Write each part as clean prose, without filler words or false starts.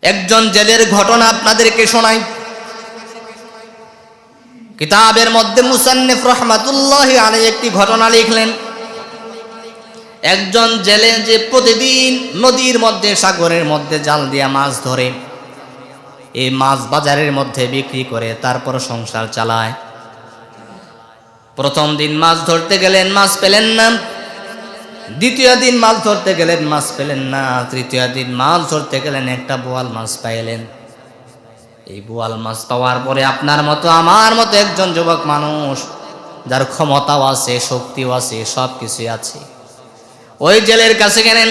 একজন জেলের ঘটনা আপনাদেরকে শোনাই। কিতাবের মধ্যে মুসান্নিফ রাহমাতুল্লাহি আলাইহি একটি ঘটনা লিখলেন। একজন জেলে যে প্রতিদিন নদীর মধ্যে, সাগরের মধ্যে জাল দিয়া মাছ ধরে, এই মাছ বাজারের মধ্যে বিক্রি করে তারপর সংসার চালায়। প্রথম দিন মাছ ধরতে গেলেন, মাছ পেলেন না। দ্বিতীয় দিন মাছ ধরতে গেলেন, মাছ পেলেন না। তৃতীয় দিন মাছ ধরতে গেলেন, একটা বোয়াল মাছ পাইলেন। এই বোয়াল মাছ পাওয়ার পরে আপনার মতো আমার মতো একজন যুবক মানুষ, যার ক্ষমতাও আছে, শক্তিও আছে, সব কিছুই আছে, ওই জেলের কাছে গেলেন।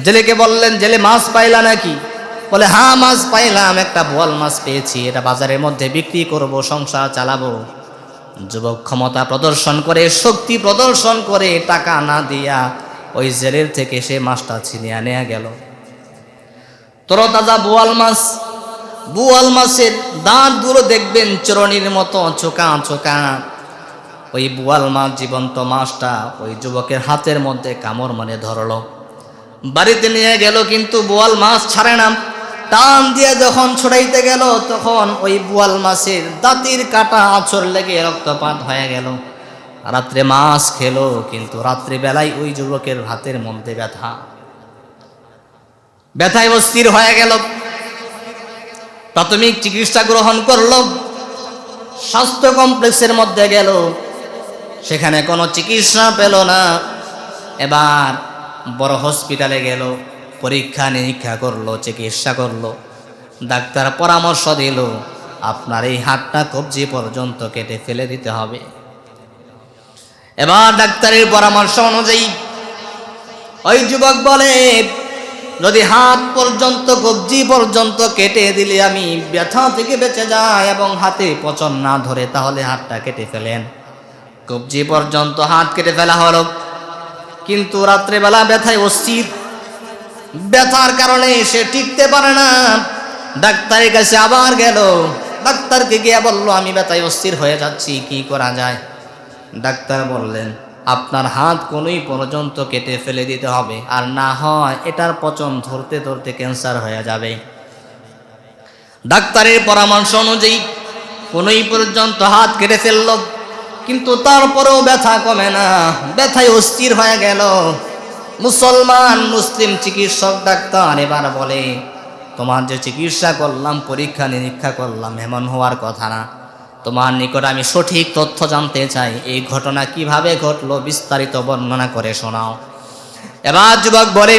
জেলেকে বললেন, জেলে মাছ পাইলা নাকি? বলে, হ্যাঁ মাছ পাইলাম, একটা বোয়াল মাছ পেয়েছি, এটা বাজারের মধ্যে বিক্রি করব, সংসার চালাবো। যুবক ক্ষমতা প্রদর্শন করে, শক্তি প্রদর্শন করে, টাকা না দিয়া ওই জেলের থেকে সে মাছটা ছিনিয়ে নেওয়া গেল। তরতাজা বোয়াল মাছ। বোয়াল মাছের দাঁতগুলো দেখবেন চরণীর মতো চোকা চোকা। ওই বোয়াল মাছ, জীবন্ত মাছটা ওই যুবকের হাতের মধ্যে কামড় মানে ধরলো। বাড়িতে নিয়ে গেল, কিন্তু বোয়াল মাছ ছাড়ে না। টান দিয়ে যখন ছড়াইতে গেল, তখন ওই বোয়াল মাছের দাঁতির কাটা আঁচড় লেগে রক্তপাত হয়ে গেল। রাত্রে মাছ খেলো, কিন্তু রাত্রিবেলায় ওই যুবকের হাতের মধ্যে ব্যথায় অস্থির হয়ে গেল। প্রাথমিক চিকিৎসা গ্রহণ করলো, স্বাস্থ্য কমপ্লেক্সের মধ্যে গেল, সেখানে কোনো চিকিৎসা পেল না। এবার বড় হসপিটালে গেল, পরীক্ষা নিরীক্ষা করলো, চিকিৎসা করলো। ডাক্তার পরামর্শ দিল, আপনার এই হাতটা কবজি পর্যন্ত কেটে ফেলে দিতে হবে। এবার ডাক্তারের পরামর্শ অনুযায়ী ওই যুবক বলে, যদি হাত পর্যন্ত, কবজি পর্যন্ত কেটে দিলে আমি ব্যথা থেকে বেঁচে যাই এবং হাতে পচন না ধরে, তাহলে হাতটা কেটে ফেলেন। কবজি পর্যন্ত হাত কেটে ফেলা হলো, কিন্তু রাত্রেবেলা ব্যথায় অস্থির। ব্যথার কারণে সে টিকতে পারে না। ডাক্তারের কাছে আবার গেল, ডাক্তারকে গিয়ে বলল, আমি ব্যথায় অস্থির হয়ে যাচ্ছি, কি করা যায়? ডাক্তার বললেন, আপনার হাত কোনোই পর্যন্ত কেটে ফেলে দিতে হবে, আর না হয় এটার পচন ধরতে ধরতে ক্যান্সার হয়ে যাবে। ডাক্তারের পরামর্শ অনুযায়ী কোনোই পর্যন্ত হাত কেটে ফেলল, কিন্তু তারপরেও ব্যথা কমে না, ব্যথায় অস্থির হয়ে গেল। মুসলমান মুসলিম চিকিৎসক ডাক্তার এবার বলে, তোমার যে চিকিৎসা করলাম, পরীক্ষা নিরীক্ষা করলাম, এমন হওয়ার কথা না। তোমার নিকট আমি সঠিক তথ্য জানতে চাই, এই ঘটনা কিভাবে ঘটলো বিস্তারিত বর্ণনা করে শোনাও। এবার যুবক বলে,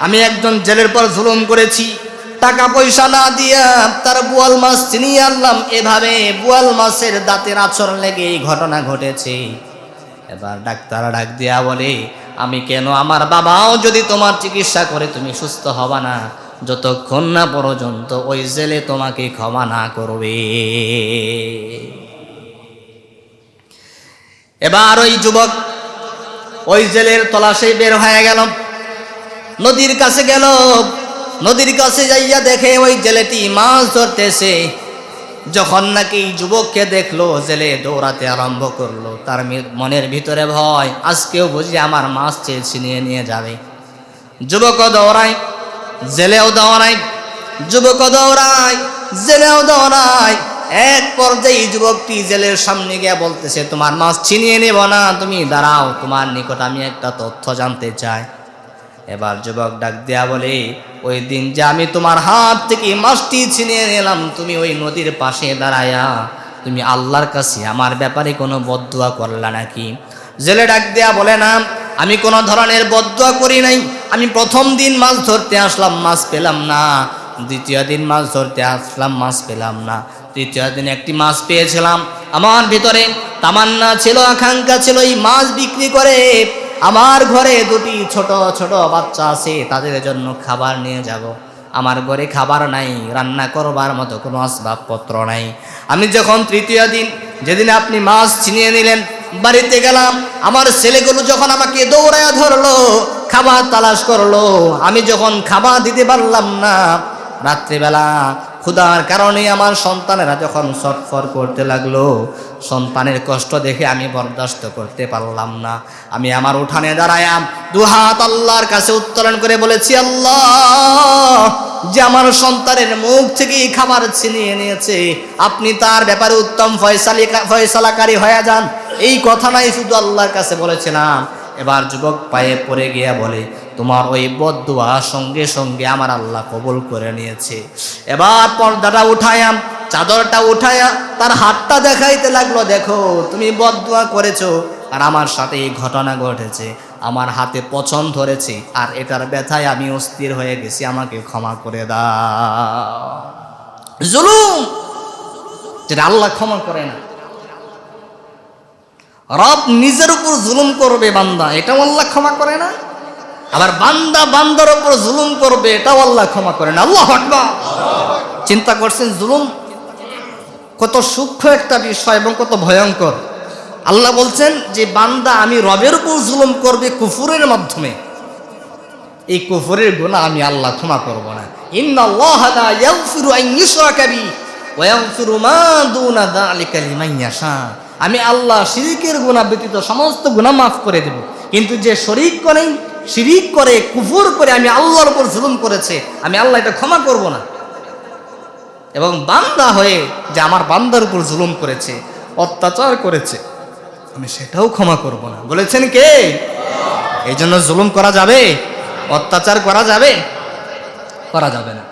আমি একজন জেলের পর জুলুম করেছি, টাকা পয়সা না দিয়া তার বোয়াল মাছ ছিনিয়ে আনলাম, এভাবে বোয়াল মাছের দাঁতের আঁচড় লেগে এই ঘটনা ঘটেছে। এবার ডাক্তার ডাক দিয়া বলে, আমি কেন, আমার বাবাও যদি তোমার চিকিৎসা করে, তুমি সুস্থ হবা না যতক্ষণ না পর্যন্ত ওই জেলে তোমাকে ক্ষমা না করবে। এবার ওই যুবক ওই জেলের তলাশে বের হয়ে গেল, নদীর কাছে গেল। নদীর কাছে যাইয়া দেখে ওই জেলেটি মাছ ধরতেছে। যখন নাকি যুবককে দেখলো, জেলে দৌড়াতে আরম্ভ করলো। তার মনের ভিতরে ভয়, আজকেও বুঝি আমার মাছ চেয়ে ছিনিয়ে নিয়ে যাবে। যুবকও দৌড়ায়, জেলেও দৌড়ায়, যুবকও দৌড়ায়, জেলেও দৌড়ায়। এক পর্যায়ে যুবকটি জেলের সামনে গিয়ে বলতেছে, তোমার মাছ ছিনিয়ে নেব না, তুমি দাঁড়াও, তোমার নিকট আমি একটা তথ্য জানতে চাই। এবার যুবক ডাক দেয়া বলে, ওই দিন যে আমি তোমার হাত থেকে মাছটি ছিনিয়ে নিলাম, তুমি ওই নদীর পাশে দাঁড়ায়া তুমি আল্লাহর কাছে আমার ব্যাপারে কোনো বদদুয়া করলা নাকি? জেলে ডাক দেয়া বলে, না, আমি কোনো ধরনের বদদুয়া করি নাই। আমি প্রথম দিন মাছ ধরতে আসলাম, মাছ পেলাম না। দ্বিতীয় দিন মাছ ধরতে আসলাম, মাছ পেলাম না। তৃতীয় দিন একটি মাছ পেয়েছিলাম। আমার ভিতরে তামান্না ছিল, আকাঙ্ক্ষা ছিল, এই মাছ বিক্রি করে আমার ঘরে দুটি ছোট ছোট বাচ্চা আছে, তাদের জন্য খাবার নিয়ে যাব। আমার ঘরে খাবার নাই, রান্না করবার মতো কোনো আসবাবপত্র নাই। আমি যখন তৃতীয় দিন, যেদিন আপনি মাছ ছিনিয়ে নিলেন, বাড়িতে গেলাম, আমার ছেলেগুলো যখন আমাকে দৌড়ায়া ধরলো, খাবার তালাশ করলো, আমি যখন খাবার দিতে পারলাম না, রাত্রিবেলা ক্ষুধার কারণে আমার সন্তানেরা যখন ছটফট করতে লাগলো, সন্তানের কষ্ট দেখে আমি বরদাস্ত করতে পারলাম না। আমি আমার উঠানে দাঁড়ায়া দুহাত আল্লাহর কাছে উত্তোলন করে বলেছি, আল্লাহ, যে আমার সন্তানের মুখ থেকে খাবার ছিনিয়ে নিয়েছে, আপনি তার ব্যাপারে উত্তম ফয়সালাকারী হয়ে যান। এই কথাটাই শুধু আল্লাহর কাছে বলেছিলাম। এবার যুবক পায়ে পড়ে গিয়া বলে, তোমার ওই বদদুয়া সঙ্গে সঙ্গে আমার আল্লাহ কবুল করে নিয়েছে। এবার পর্দাটা উঠায়া, চাদরটা উঠায়া তার হাতটা দেখাইতে লাগলো, দেখো তুমি বদদুয়া করেছো আর আমার সাথে এই ঘটনা ঘটেছে, আমার হাতে পছন্দ ধরেছে আর এটার ব্যথায় আমি অস্থির হয়ে গেছি, আমাকে ক্ষমা করে দাও। জুলুম যেটা আল্লাহ ক্ষমা করে না। রব নিজের উপর জুলুম করবে বান্দা, এটাও আল্লাহ ক্ষমা করে না। আবার বান্দা বান্দার উপর জুলুম করবে, এটাও আল্লাহ ক্ষমা করে না। আল্লাহু আকবার। চিন্তা করছেন জুলুম কত সূক্ষ্ম একটা বিষয় এবং কত ভয়ঙ্কর। আল্লাহ বলছেন যে বান্দা আমি রবের উপর জুলুম করবে কুফুরের মাধ্যমে, এই কুফুরের গুনাহ আমি আল্লাহ ক্ষমা করব না। ইন্নাল্লাহা লা ইয়াগফিরু আন ইউশরাকা বিহি ওয়া ইয়াগফিরু মা দুনা যালিকা লিমান ইয়াশা। আমি আল্লাহ শিরিকের গুনাহ ব্যতীত সমস্ত গুনাহ মাফ করে দেব, কিন্তু যে শিরিক করে কুফর করে আমি আল্লাহর উপর জুলুম করেছে, আমি আল্লাহ এটা ক্ষমা করব না। এবং বান্দা হয়ে যে আমার বান্দার উপর জুলুম করেছে, অত্যাচার করেছে, আমি সেটাও ক্ষমা করব না। বলেছেন কে? এই জন্য জুলুম করা যাবে, অত্যাচার করা যাবে? করা যাবে না।